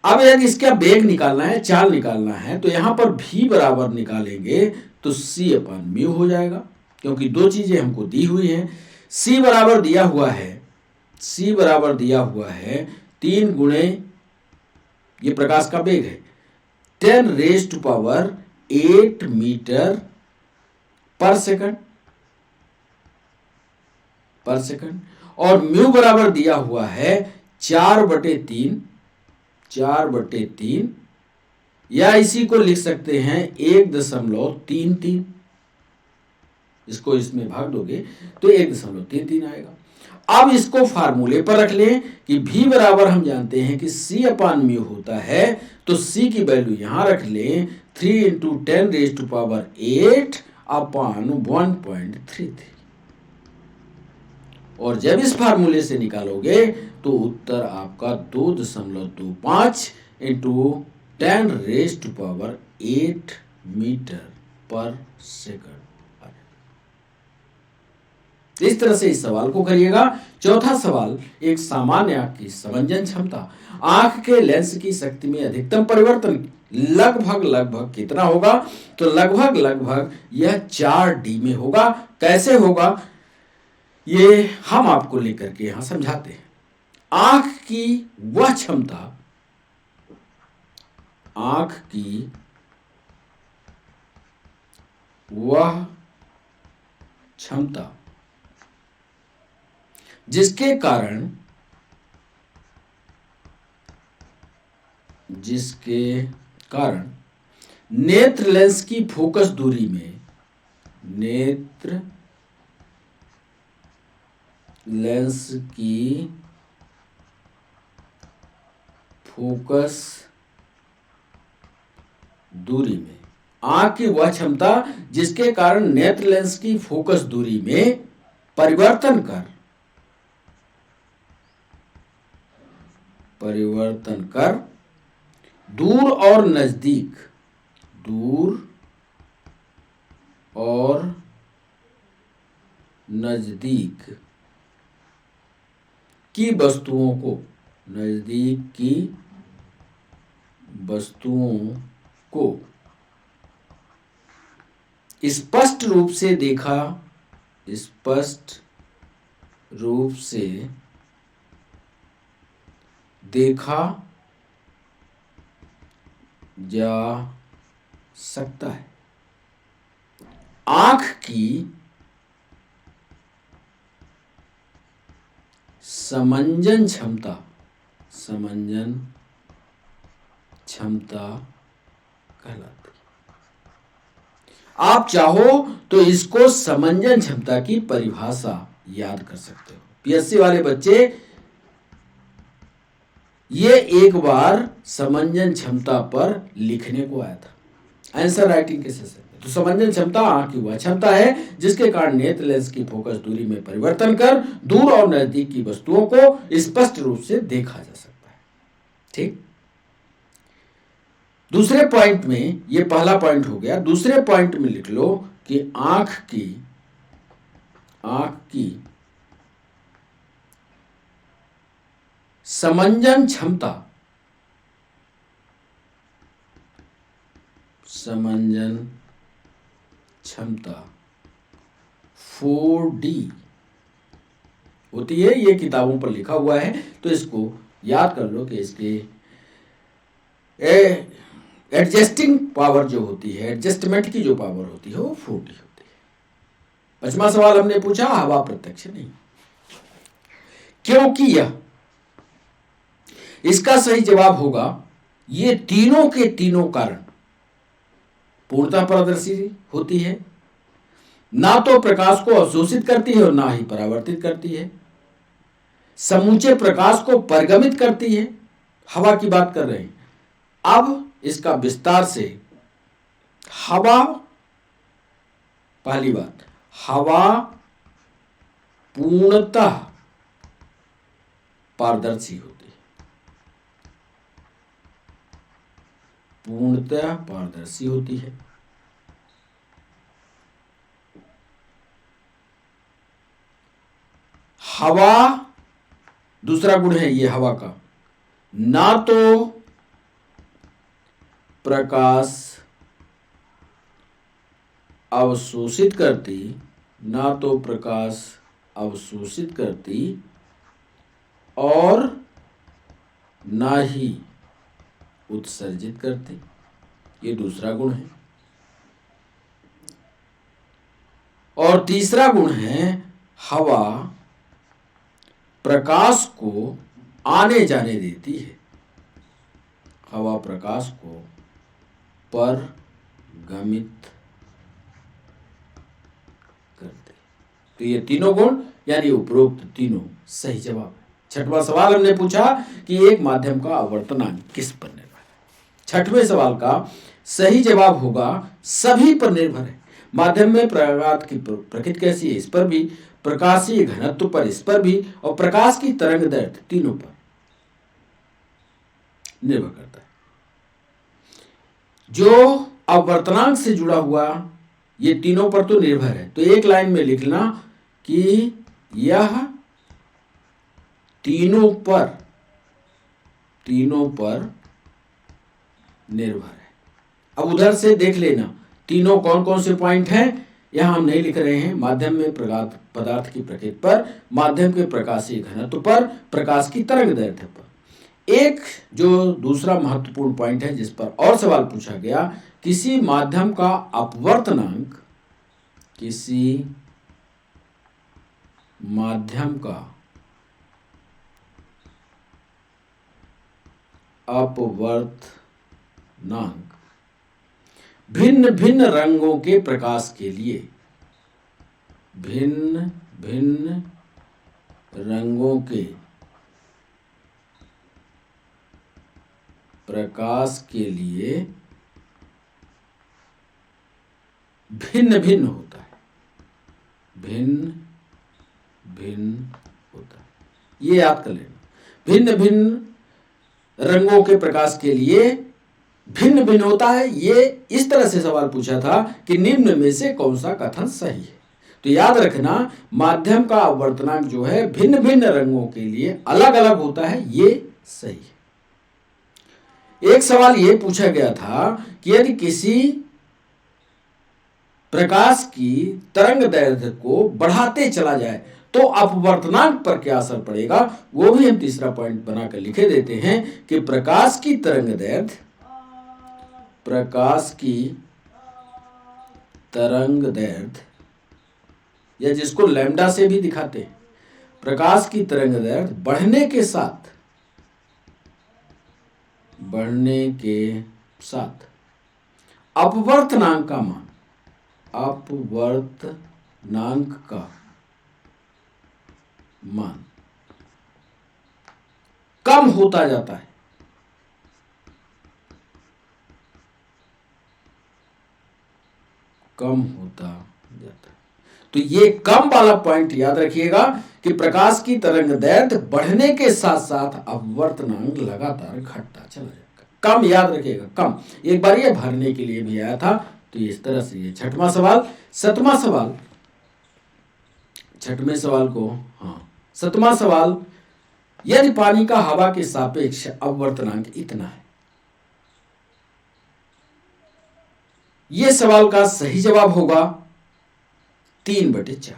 अब यदि इसका वेग निकालना है, चाल निकालना है, तो यहां पर v बराबर निकालेंगे तो c/μ हो जाएगा, क्योंकि दो चीजें हमको दी हुई हैं। c बराबर दिया हुआ है 3 गुणे, ये प्रकाश का वेग है, 10⁸ मीटर पर सेकंड और म्यू बराबर दिया हुआ है 4/3 या इसी को लिख सकते हैं 1.33। इसको इसमें भाग दोगे तो 1.33 आएगा। अब इसको फार्मूले पर रख लें कि v बराबर हम जानते हैं कि c/μ होता है, तो c की वैल्यू यहां रख लें 3 इंटू 10⁸ 8/1.33 और जब इस फार्मूले से निकालोगे तो उत्तर आपका 2.25 इंटू 10⁸ मीटर पर सेकंड। इस तरह से इस सवाल को करिएगा। चौथा सवाल, एक सामान्य आंख की समंजन क्षमता। आंख के लेंस की शक्ति में अधिकतम परिवर्तन लगभग कितना होगा, तो लगभग यह 4D में होगा। कैसे होगा ये हम आपको लेकर के यहां समझाते हैं। आंख की वह क्षमता जिसके कारण नेत्र लेंस की फोकस दूरी में आंख की वह क्षमता जिसके कारण नेत्र लेंस की फोकस दूरी में परिवर्तन कर दूर और नजदीक की वस्तुओं को स्पष्ट रूप से देखा जा सकता है। आंख की समंजन क्षमता कहलाती है। आप चाहो तो इसको समंजन क्षमता की परिभाषा याद कर सकते हो। पीएससी वाले बच्चे, ये एक बार समंजन क्षमता पर लिखने को आया था आंसर राइटिंग के सेशन में। तो समंजन क्षमता आंख की वह क्षमता है जिसके कारण नेत्र लेंस की फोकस दूरी में परिवर्तन कर दूर और नजदीक की वस्तुओं को स्पष्ट रूप से देखा जा सकता है। ठीक, दूसरे पॉइंट में, ये पहला पॉइंट हो गया। दूसरे पॉइंट में लिख लो कि आंख की समंजन क्षमता 4D होती है। ये किताबों पर लिखा हुआ है, तो इसको याद कर लो कि इसके एडजस्टिंग पावर जो होती है, एडजस्टमेंट की जो पावर होती है, वो 4D होती है। 5वां सवाल हमने पूछा, हवा प्रत्यक्ष नहीं, क्योंकि यह इसका सही जवाब होगा ये तीनों के तीनों कारण पूर्णतः पारदर्शी होती है, ना तो प्रकाश को अवशोषित करती है और ना ही परावर्तित करती है, समूचे प्रकाश को परिगमित करती है। हवा की बात कर रहे हैं। अब इसका विस्तार से, हवा, पहली बात, हवा पूर्णतः पारदर्शी होती है, पूर्णतः पारदर्शी होती है। हवा, दूसरा गुण है ये हवा का, ना तो प्रकाश अवशोषित करती, ना तो प्रकाश अवशोषित करती और ना ही उत्सर्जित करती, ये दूसरा गुण है। और तीसरा गुण है हवा प्रकाश को आने जाने देती है, हवा प्रकाश को परगमित करती। तो ये तीनों गुण यानी उपरोक्त तीनों सही जवाब है। छठवां सवाल हमने पूछा कि एक माध्यम का आवर्तनांक किस पर निर्भर है। छठवें सवाल का सही जवाब होगा सभी पर निर्भर है। माध्यम में प्रकाश की प्रकृति कैसी है इस पर भी, प्रकाशीय घनत्व पर इस पर भी, और प्रकाश की तरंग दैर्घ्य तीनों पर निर्भर करता है। जो अपवर्तनांक से जुड़ा हुआ ये तीनों पर तो निर्भर है, तो एक लाइन में लिखना कि यह तीनों पर निर्भर है। अब उधर से देख लेना तीनों कौन कौन से पॉइंट हैं, यहां हम नहीं लिख रहे हैं। माध्यम में पदार्थ की प्रकृति पर, माध्यम के प्रकाशीय घनत्व पर, प्रकाश की तरंग दैर्घ्य पर। एक जो दूसरा महत्वपूर्ण पॉइंट है जिस पर और सवाल पूछा गया, किसी माध्यम का अपवर्तनांक, किसी माध्यम का अपवर्तनांक भिन्न भिन्न रंगों के प्रकाश के लिए, भिन्न भिन्न रंगों के प्रकाश के लिए भिन्न भिन्न होता है, भिन्न भिन्न होता है, ये याद कर लेना। भिन्न भिन्न रंगों के प्रकाश के लिए भिन्न भिन्न होता है। ये इस तरह से सवाल पूछा था कि निम्न में से कौन सा कथन सही है। तो याद रखना माध्यम का अपवर्तनांक जो है भिन्न भिन्न रंगों के लिए अलग अलग होता है, ये सही है। एक सवाल यह पूछा गया था कि यदि किसी प्रकाश की तरंग दैर्घ्य को बढ़ाते चला जाए तो अपवर्तनांक पर क्या असर पड़ेगा, वो भी हम तीसरा पॉइंट बनाकर लिखे देते हैं कि प्रकाश की तरंग दैर्घ्य, प्रकाश की तरंग दैर्घ्य, या जिसको लैम्डा से भी दिखाते हैं, प्रकाश की तरंग दैर्घ्य बढ़ने के साथ अपवर्तनांक का मान, अपवर्तनांक का मान कम होता जाता है। कम होता जाता है। तो ये कम वाला पॉइंट याद रखिएगा कि प्रकाश की तरंग दैर्घ्य बढ़ने के साथ साथ अपवर्तनांक लगातार घटता चला जाएगा। कम याद रखिएगा, कम। एक बार ये भरने के लिए भी आया था, तो इस तरह से ये छठवां सवाल। सातवां सवाल, छठवें सवाल को, हाँ, सातवां सवाल, यदि पानी का हवा के सापेक्ष अपवर्तनांक इतना है, यह सवाल का सही जवाब होगा 3/4।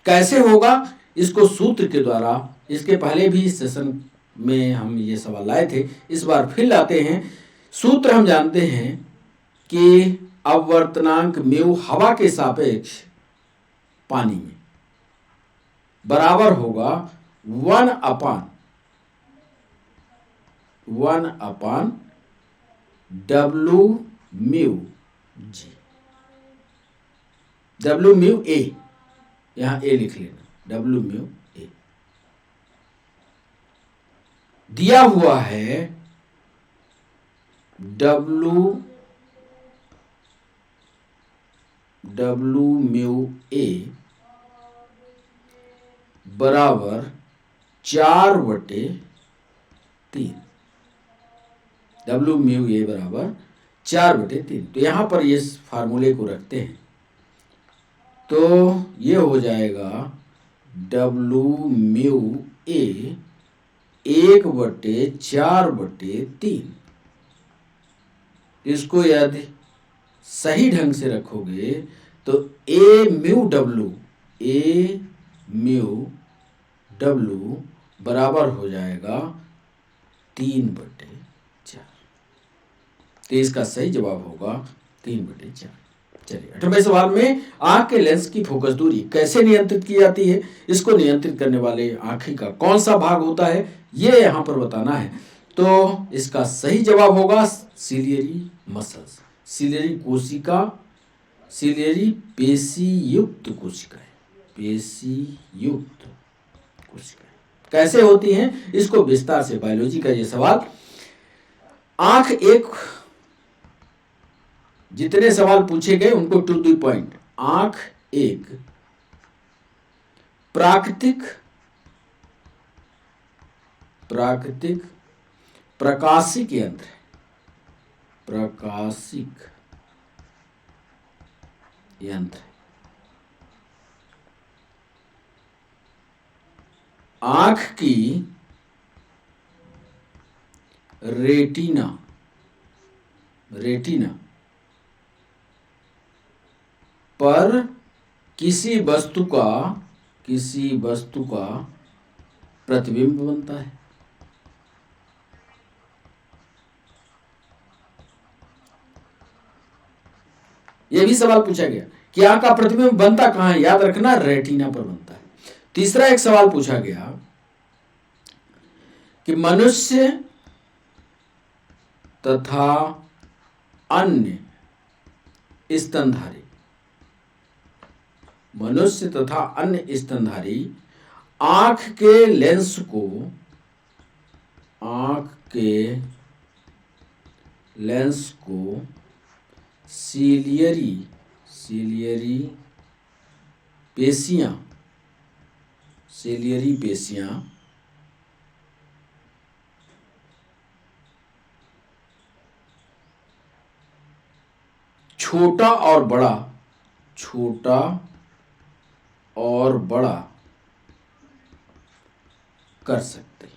कैसे होगा, इसको सूत्र के द्वारा, इसके पहले भी सेशन में हम ये सवाल लाए थे, इस बार फिर लाते हैं। सूत्र हम जानते हैं कि अपवर्तनांक म्यू हवा के सापेक्ष पानी में बराबर होगा 1/, 1/W/G। W/A, यहां ए लिख लेना, W/A दिया हुआ है W/A बराबर 4/3। W/A बराबर 4/3। तो यहां पर इस फार्मूले को रखते हैं तो ये हो जाएगा W/A 1/4/3। इसको यदि सही ढंग से रखोगे तो A/μW बराबर हो जाएगा 3/4। तो इसका सही जवाब होगा 3/4। चलिए 8वें सवाल में आंख के लेंस की फोकस दूरी कैसे नियंत्रित की जाती है, इसको नियंत्रित करने वाले आंखें का कौन सा भाग होता है, ये यहां पर बताना है। तो इसका सही जवाब होगा सिलियरी मसल्स, सिलियरी कोशिका, सिलियरी पेशी युक्त कोशिका, पेशी युक्त कोशिका कैसे होती हैं, इसको विस्तार से बायोलॉजी का ये सवाल। आंख एक, जितने सवाल पूछे गए उनको टू द पॉइंट। आंख एक प्राकृतिक प्रकाशिक यंत्र है, प्रकाशिक यंत्र। आंख की रेटिना पर किसी वस्तु का प्रतिबिंब बनता है। यह भी सवाल पूछा गया कि आंख का प्रतिबिंब बनता कहां है, याद रखना रेटिना पर बनता है। तीसरा एक सवाल पूछा गया कि मनुष्य तथा अन्य स्तनधारी आंख के लेंस को सिलियरी पेशियां छोटा और बड़ा कर सकते हैं।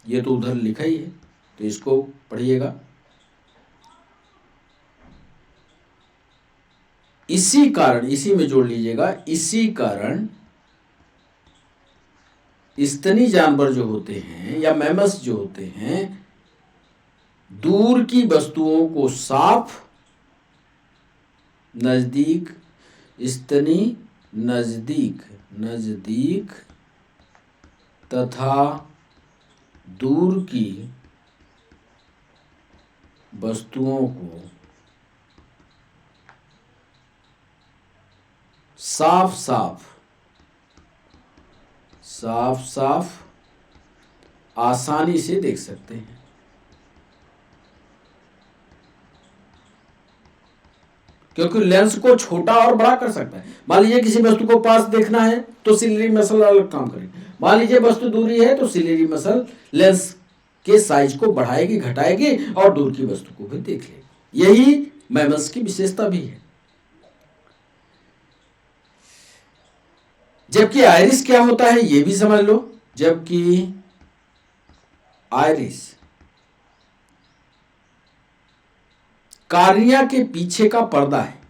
ये तो उधर लिखा ही है, तो इसको पढ़िएगा। इसी में जोड़ लीजिएगा, इसी कारण स्तनी जानवर जो होते हैं या मैमल्स जो होते हैं, दूर की वस्तुओं को साफ नजदीक तथा दूर की वस्तुओं को साफ आसानी से देख सकते हैं। क्योंकि लेंस को छोटा और बड़ा कर सकता है। मान लीजिए किसी वस्तु को पास देखना है तो सिलियरी मसल अलग काम करेगी। मान लीजिए वस्तु दूरी है तो सिलियरी मसल लेंस के साइज को बढ़ाएगी, घटाएगी और दूर की वस्तु को भी देख लेगी। यही मैमल्स की विशेषता भी है। जबकि आइरिस क्या होता है ये भी समझ लो। जबकि आइरिस कार्निया के पीछे का पर्दा है,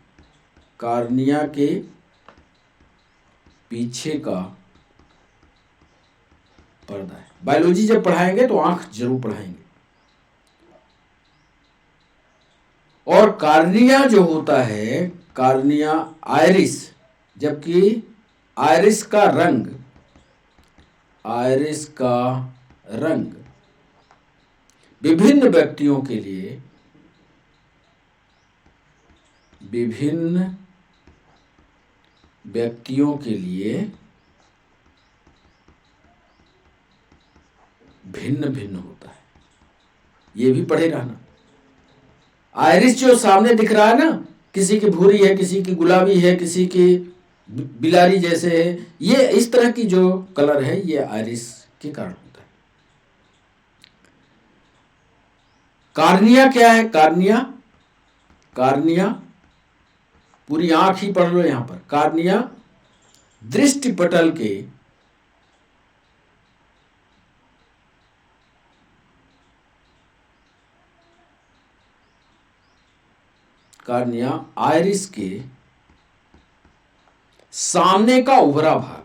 कार्निया के पीछे का पर्दा है। बायोलॉजी जब पढ़ाएंगे तो आंख जरूर पढ़ाएंगे। और कार्निया जो होता है, कार्निया आइरिस, जबकि आइरिस का रंग विभिन्न व्यक्तियों के लिए भिन्न भिन्न होता है। ये भी पढ़े रहना। आइरिस जो सामने दिख रहा है ना, किसी की भूरी है, किसी की गुलाबी है, किसी की बिलारी जैसे है, ये इस तरह की जो कलर है ये आइरिस के कारण होता है। कार्निया क्या है? कार्निया पूरी आंख ही पढ़ लो यहां पर। कार्निया दृष्टि पटल के कार्निया आइरिस के सामने का उभरा भाग है।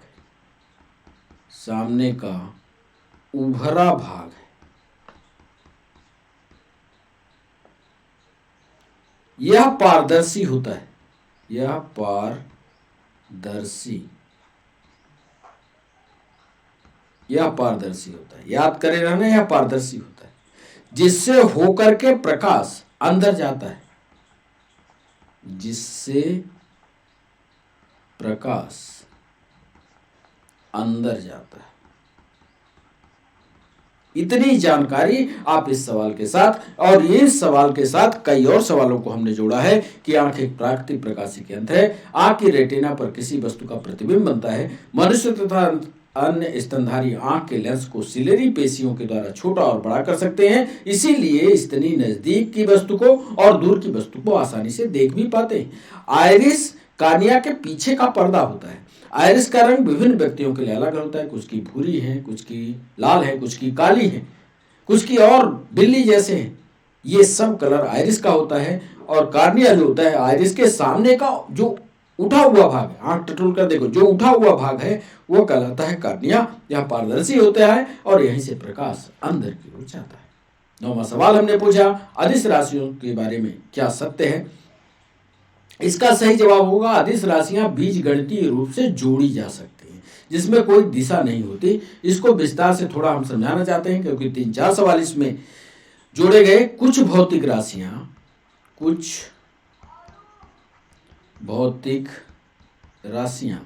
सामने का उभरा भाग है। यह पारदर्शी होता है। यह पारदर्शी होता है। याद करे रहना, यह पारदर्शी होता है, जिससे होकर के प्रकाश अंदर जाता है। जिससे प्रकाश अंदर जाता है। इतनी जानकारी आप इस सवाल के साथ, और इस सवाल के साथ कई और सवालों को हमने जोड़ा है कि आंख एक प्राकृतिक प्रकाशिक यंत्र है। आंख की रेटिना पर किसी वस्तु का प्रतिबिंब बनता है। मनुष्य तथा अन्य स्तनधारी आंख के लेंस को सिलेरी पेशियों के द्वारा छोटा और बड़ा कर सकते हैं। इसीलिए स्तनी नजदीक की वस्तु को और दूर की वस्तु को आसानी से देख भी पाते हैं। आइरिस कार्निया के पीछे का पर्दा होता है। आइरिस का रंग विभिन्न व्यक्तियों के लिए अलग होता है। कुछ की भूरी है, कुछ की लाल है, कुछ की काली है, कुछ की और बिल्ली जैसे है। ये सब कलर आइरिस का होता है। और कार्निया जो होता है, आइरिस के सामने का जो उठा हुआ भाग है, आंख टटोल कर देखो, जो उठा हुआ भाग है वो कहलाता है कार्निया। यह पारदर्शी होता है और यहीं से प्रकाश अंदर की ओर जाता है। 9वां सवाल हमने पूछा, अदिश राशियों के बारे में क्या सत्य है? इसका सही जवाब होगा, अदिश राशियां बीज गणितीय रूप से जोड़ी जा सकती हैं, जिसमें कोई दिशा नहीं होती। इसको विस्तार से थोड़ा हम समझाना चाहते हैं, क्योंकि 3-4 सवाल इसमें जोड़े गए। कुछ भौतिक राशियां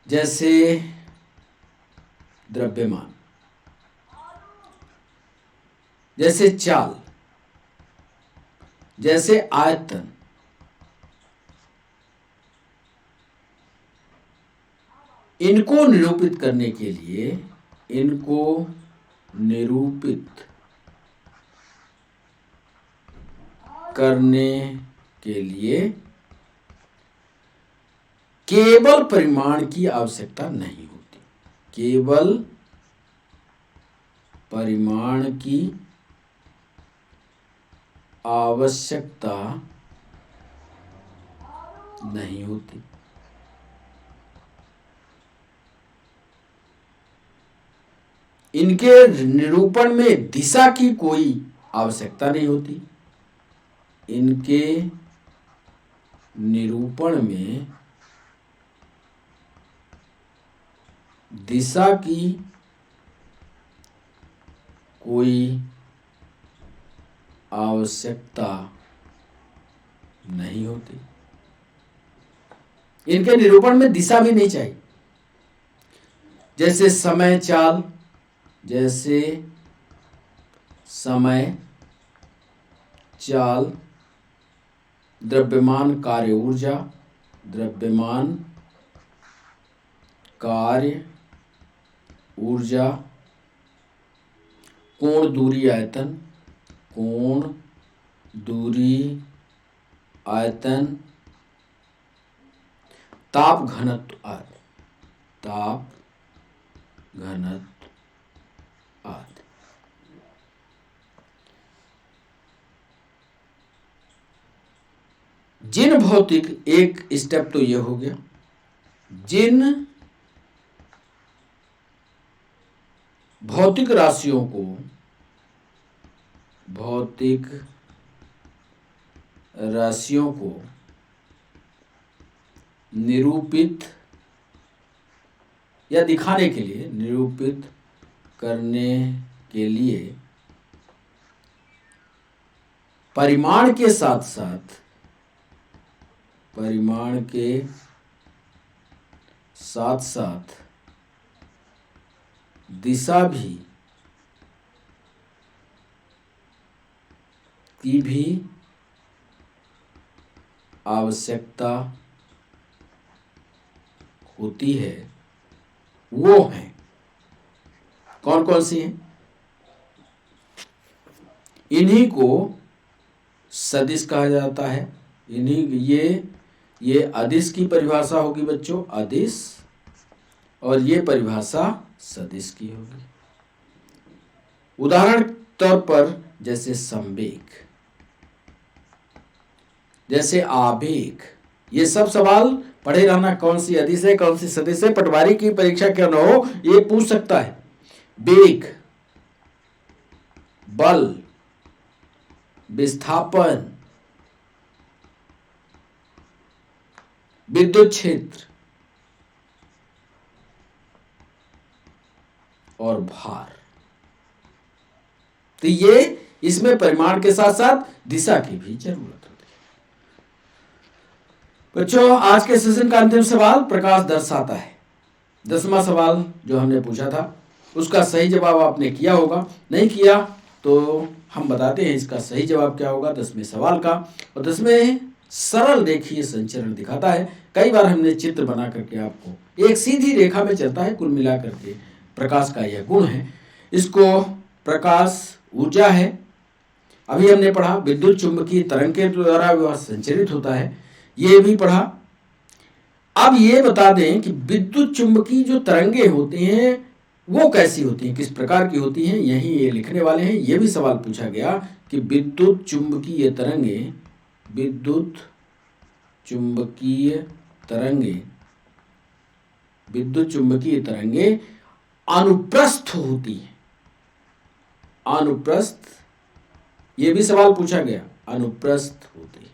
जैसे द्रव्यमान, जैसे चाल, जैसे आयतन, इनको निरूपित करने के लिए केवल परिमाण की आवश्यकता नहीं होती। केवल परिमाण की आवश्यकता नहीं होती। इनके निरूपण में दिशा की कोई आवश्यकता नहीं होती। इनके निरूपण में दिशा की कोई आवश्यकता नहीं होती। इनके निरूपण में दिशा भी नहीं चाहिए। जैसे समय चाल, जैसे समय चाल, द्रव्यमान कार्य ऊर्जा, द्रव्यमान कार्य ऊर्जा, कोण दूरी आयतन, कोण दूरी आयतन, ताप घनत्व आदि, ताप घनत्व आदि। जिन भौतिक, एक स्टेप तो ये हो गया, जिन भौतिक राशियों को निरूपित या दिखाने के लिए, निरूपित करने के लिए परिमाण के साथ साथ दिशा की भी आवश्यकता होती है, वो हैं कौन कौन सी हैं? इन्हीं को सदिश कहा जाता है। ये अदिश की परिभाषा होगी बच्चों, अदिश, और ये परिभाषा सदिश की होगी। उदाहरण तौर पर जैसे संवेग, जैसे आवेग, ये सब सवाल पढ़े रहना, कौन सी अदिश है कौन सी सदिश है, पटवारी की परीक्षा क्यों न हो ये पूछ सकता है। वेग, बल, विस्थापन, विद्युत क्षेत्र और भार, तो ये इसमें परिमाण के साथ साथ दिशा की भी जरूरत होती है। बच्चों, आज के सेशन का अंतिम सवाल प्रकाश दर्शाता है। 10वां सवाल जो हमने पूछा था उसका सही जवाब आपने किया होगा, नहीं किया तो हम बताते हैं इसका सही जवाब क्या होगा 10वें सवाल का। और 10वें सरल रेखीय संचरण दिखाता है। कई बार हमने चित्र बना करके आपको, एक सीधी रेखा में चलता है कुल मिलाकर के, प्रकाश का यह गुण है। इसको प्रकाश ऊर्जा है, अभी हमने पढ़ा विद्युत चुंबकीय तरंग के द्वारा वह संचरित होता है, ये भी पढ़ा। अब ये बता दें कि विद्युत चुंबकीय जो तरंगे होती हैं वो कैसी होती हैं, किस प्रकार की होती हैं, यही ये लिखने वाले हैं। ये भी सवाल पूछा गया कि विद्युत चुंबकीय तरंगे अनुप्रस्थ होती हैं। अनुप्रस्थ, ये भी सवाल पूछा गया, अनुप्रस्थ होती है।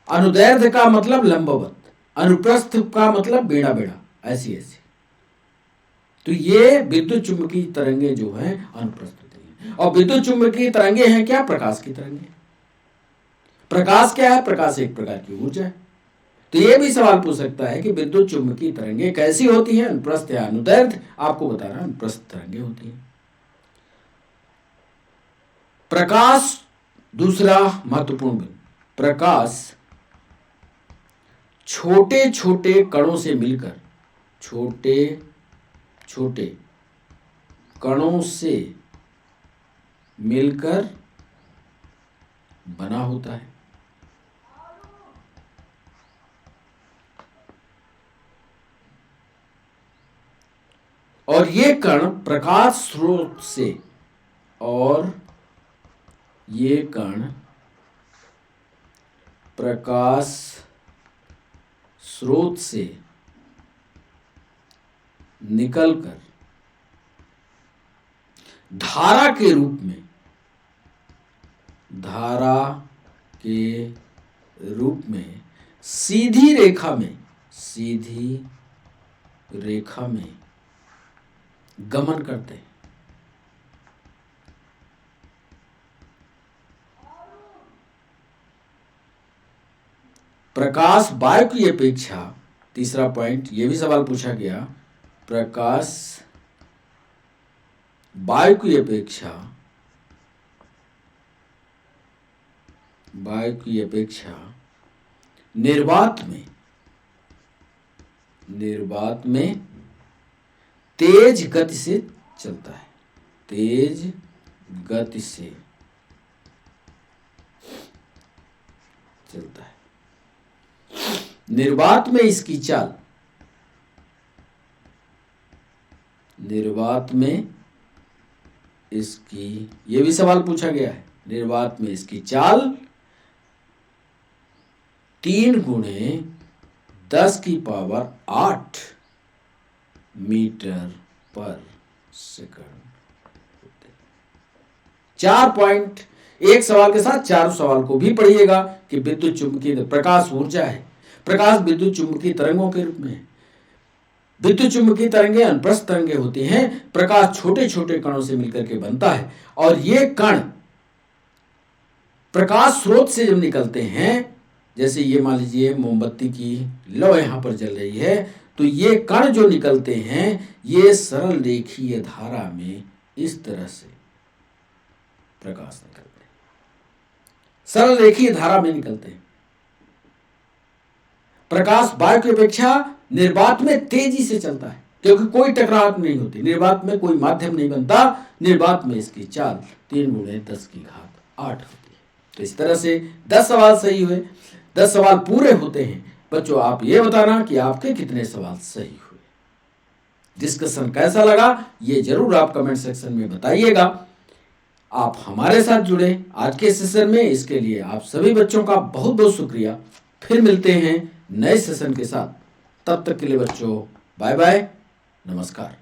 अनुदैर्ध्य का मतलब लंबवत, अनुप्रस्थ का मतलब बेड़ा बेड़ा, ऐसी ऐसी। तो ये विद्युत चुंबकीय तरंगे जो हैं अनुप्रस्थ होती हैं। और विद्युत चुंबकीय तरंगे हैं क्या? प्रकाश की तरंगे। प्रकाश क्या है? प्रकाश एक प्रकार की ऊर्जा है। तो ये भी सवाल पूछ सकता है कि विद्युत चुंबकीय तरंगे कैसी होती हैं, अनुप्रस्थ या अनुदैर्ध्य? आपको बताना, अनुप्रस्थ तरंगे होती हैं। प्रकाश, दूसरा महत्वपूर्ण बिंदु, प्रकाश छोटे छोटे कणों से मिलकर, छोटे छोटे कणों से मिलकर बना होता है। और ये कण प्रकाश स्रोत से, और ये कण प्रकाश स्रोत से निकलकर धारा के रूप में सीधी रेखा में गमन करते हैं। प्रकाश वायु की अपेक्षा, तीसरा पॉइंट, ये भी सवाल पूछा गया, प्रकाश वायु की अपेक्षा निर्वात में तेज गति से चलता है, तेज गति से चलता है। निर्वात में इसकी चाल, ये भी सवाल पूछा गया है, निर्वात में इसकी चाल 3 × 10⁸ मीटर पर सेकंड। 4 पॉइंट, एक सवाल के साथ 4 सवाल को भी पढ़िएगा कि विद्युत चुंबकीय प्रकाश ऊर्जा है, प्रकाश विद्युत चुंबकीय तरंगों के रूप में है। विद्युत चुंबकीय तरंगे अनुप्रस्थ तरंगे होती हैं। प्रकाश छोटे छोटे कणों से मिलकर के बनता है और ये कण प्रकाश स्रोत से जब निकलते हैं, जैसे ये मान लीजिए मोमबत्ती की लौ यहां पर जल रही है, तो ये कण जो निकलते हैं ये सरल रेखीय धारा में इस तरह से प्रकाश निकलते हैं, सरल रेखीय धारा में निकलते हैं। प्रकाश वायु की अपेक्षा निर्वात में तेजी से चलता है क्योंकि कोई टकराहट नहीं होती, निर्वात में कोई माध्यम नहीं बनता, निर्वात में इसकी चाल 3 × 10⁸ होती है। तो इस तरह से 10 सवाल सही हुए, 10 सवाल पूरे होते हैं। बच्चों आप ये बताना कि आपके कितने सवाल सही हुए। डिस्कशन कैसा लगा ये जरूर आप कमेंट सेक्शन में बताइएगा। आप हमारे साथ जुड़े आज के सेशन में, इसके लिए आप सभी बच्चों का बहुत बहुत शुक्रिया। फिर मिलते हैं नए सेशन के साथ, तब तक के लिए बच्चों बाय बाय, नमस्कार।